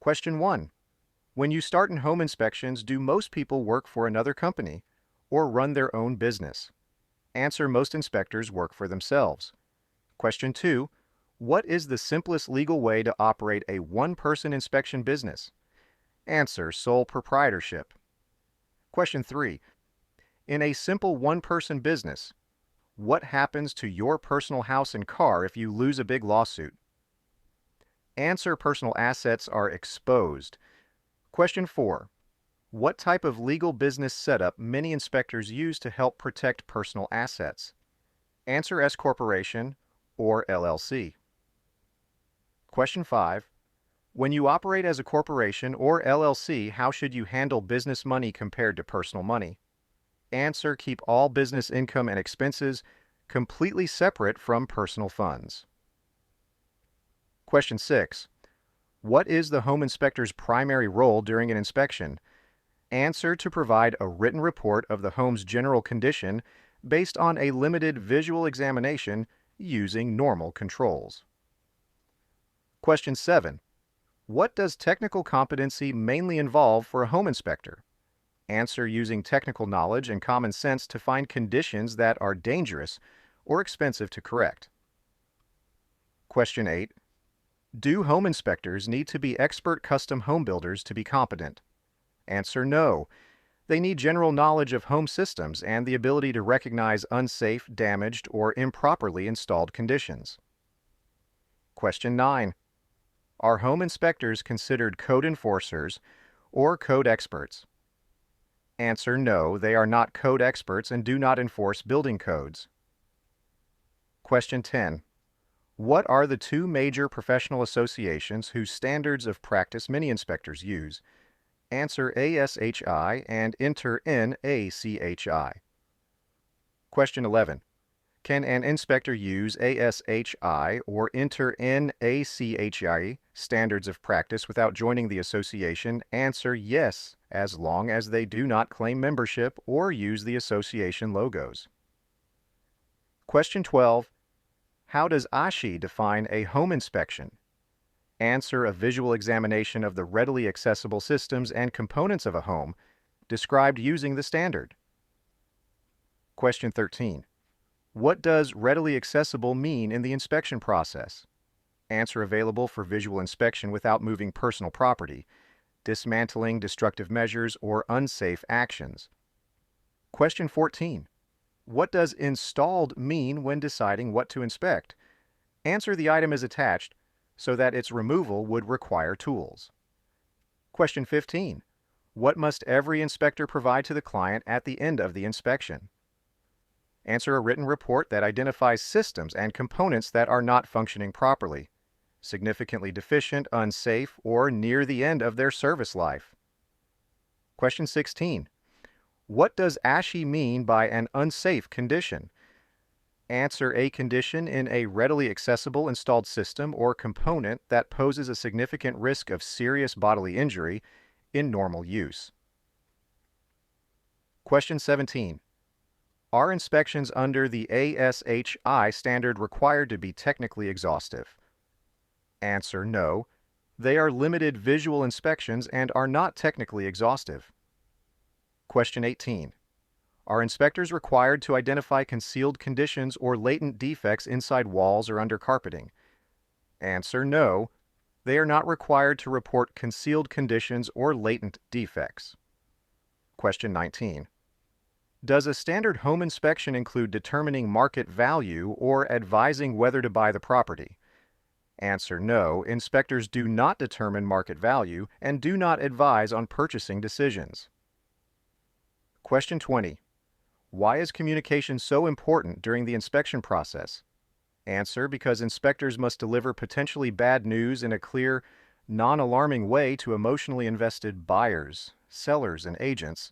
Question 1. When you start in home inspections, do most people work for another company or run their own business? Answer: most inspectors work for themselves. Question 2. What is the simplest legal way to operate a one-person inspection business? Answer: sole proprietorship. Question 3. In a simple one-person business, what happens to your personal house and car if you lose a big lawsuit? Answer: personal assets are exposed. Question 4. What type of legal business setup many inspectors use to help protect personal assets? Answer: S corporation or LLC. Question 5. When you operate as a corporation or LLC, how should you handle business money compared to personal money? Answer: keep all business income and expenses completely separate from personal funds. Question 6. What is the home inspector's primary role during an inspection? Answer: to provide a written report of the home's general condition based on a limited visual examination using normal controls. Question 7. What does technical competency mainly involve for a home inspector? Answer: using technical knowledge and common sense to find conditions that are dangerous or expensive to correct. Question 8. Do home inspectors need to be expert custom home builders to be competent? Answer: no. They need general knowledge of home systems and the ability to recognize unsafe, damaged, or improperly installed conditions. Question 9. Are home inspectors considered code enforcers or code experts? Answer: no, they are not code experts and do not enforce building codes. Question 10. What are the two major professional associations whose standards of practice many inspectors use? Answer: ASHI and INTER-NACHI. Question 11. Can an inspector use ASHI or INTER-NACHI standards of practice without joining the association? Answer: yes, as long as they do not claim membership or use the association logos. Question 12. How does ASHI define a home inspection? Answer: a visual examination of the readily accessible systems and components of a home, described using the standard. Question 13. What does readily accessible mean in the inspection process? Answer: available for visual inspection without moving personal property, dismantling destructive measures, or unsafe actions. Question 14. What does installed mean when deciding what to inspect? Answer: the item is attached so that its removal would require tools. Question 15. What must every inspector provide to the client at the end of the inspection? Answer: a written report that identifies systems and components that are not functioning properly, significantly deficient, unsafe, or near the end of their service life. Question 16. What does ASHI mean by an unsafe condition? Answer: a condition in a readily accessible installed system or component that poses a significant risk of serious bodily injury in normal use. Question 17. Are inspections under the ASHI standard required to be technically exhaustive? Answer: no. They are limited visual inspections and are not technically exhaustive. Question 18. Are inspectors required to identify concealed conditions or latent defects inside walls or under carpeting? Answer: no. They are not required to report concealed conditions or latent defects. Question 19. Does a standard home inspection include determining market value or advising whether to buy the property? Answer: no. Inspectors do not determine market value and do not advise on purchasing decisions. Question 20. Why is communication so important during the inspection process? Answer: because inspectors must deliver potentially bad news in a clear, non-alarming way to emotionally invested buyers, sellers, and agents,